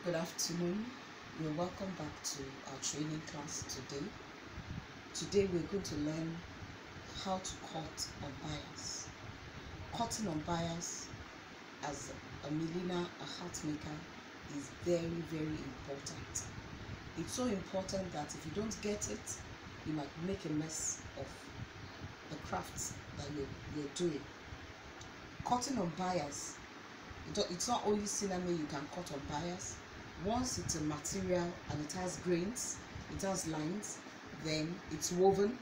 Good afternoon. You're welcome back to our training class today. Today we're going to learn how to cut on bias. Cutting on bias as a milliner, a hat maker is very, very important. It's so important that if you don't get it, you might make a mess of the crafts that you're doing. Cutting on bias, it's not only Sinamay you can cut on bias. Once it's a material and it has grains, it has lines, then it's woven,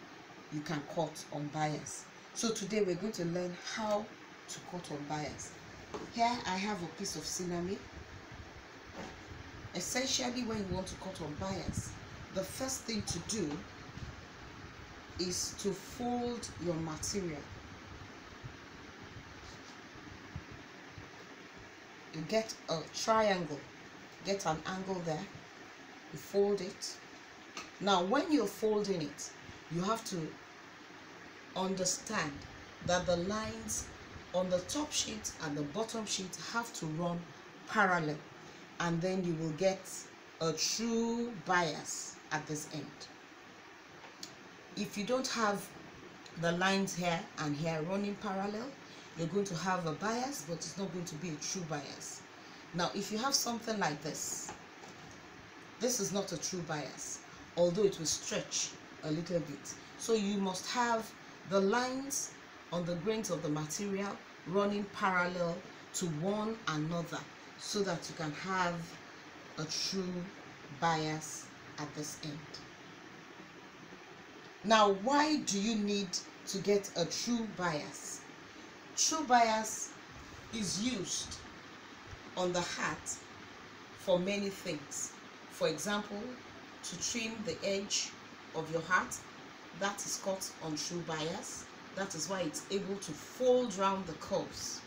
you can cut on bias. So today we're going to learn how to cut on bias. Here I have a piece of Sinamay. Essentially, when you want to cut on bias, the first thing to do is to fold your material. You get a triangle, get an angle there, you fold it. Now when you're folding it, you have to understand that the lines on the top sheet and the bottom sheet have to run parallel, and then you will get a true bias at this end. If you don't have the lines here and here running parallel, you're going to have a bias, but it's not going to be a true bias. Now if you have something like this is not a true bias, although it will stretch a little bit. So you must have the lines on the grains of the material running parallel to one another, so that you can have a true bias at this end. Now, why do you need to get a true bias? True bias is used on the hat for many things. For example, to trim the edge of your hat, that is cut on true bias. That is why it's able to fold round the curves.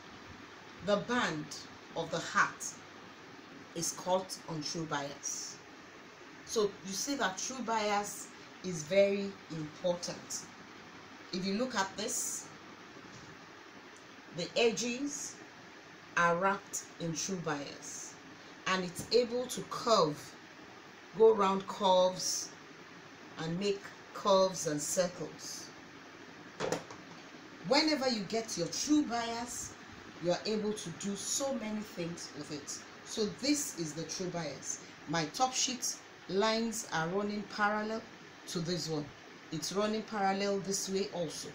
The band of the hat is cut on true bias. So you see that true bias is very important. If you look at this, the edges are wrapped in true bias, and it's able to curve, go around curves and make curves and circles. Whenever you get your true bias, you are able to do so many things with it. So this is the true bias. My top sheet lines are running parallel to this one. It's running parallel this way also.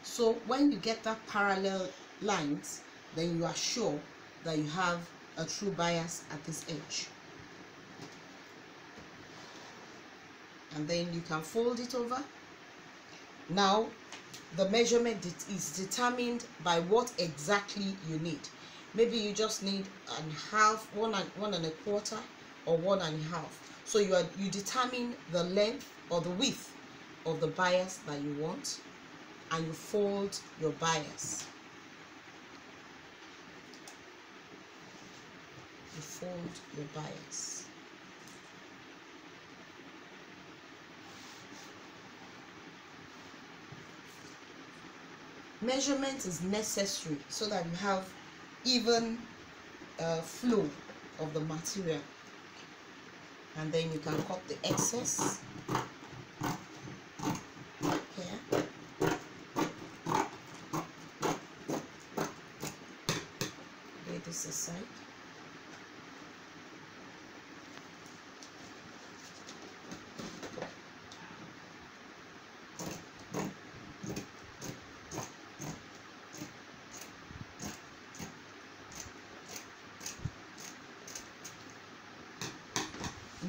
So when you get that parallel lines, then you are sure that you have a true bias at this edge. And then you can fold it over. Now the measurement is determined by what exactly you need. Maybe you just need one and a quarter, or 1 1/2. So you determine the length or the width of the bias that you want, and you fold your bias. You fold your bias. Measurement is necessary so that you have even flow of the material, and then you can cut the excess here. Lay this aside.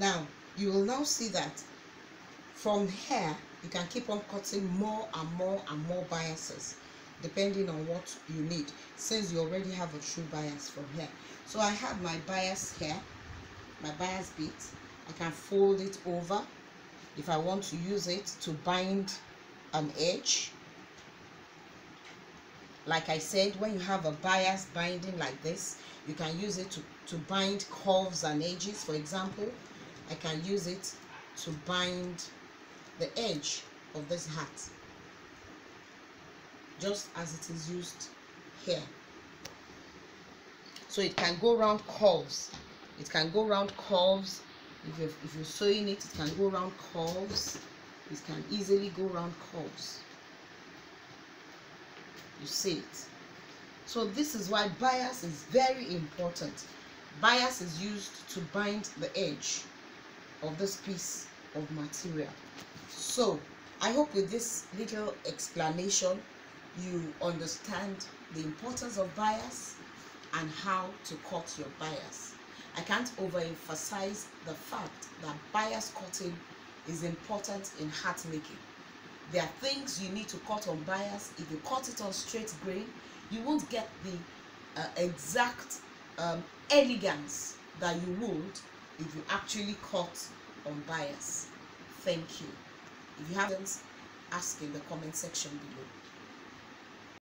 Now you will now see that from here you can keep on cutting more and more and more biases, depending on what you need, since you already have a true bias from here. So I have my bias here, my bias bit. I can fold it over if I want to use it to bind an edge. Like I said, when you have a bias binding like this, you can use it to bind curves and edges. For example, I can use it to bind the edge of this hat, just as it is used here. So it can go around curves It can go round curves. If you're sewing it, it can go round curves. It can easily go round curves. You see it. So this is why bias is very important. Bias is used to bind the edge of this piece of material. So I hope with this little explanation you understand the importance of bias and how to cut your bias. I can't overemphasize the fact that bias cutting is important in hat making. There are things you need to cut on bias. If you cut it on straight grain, you won't get the exact elegance that you would if you actually cut on bias. Thank you. If you haven't, ask in the comment section below.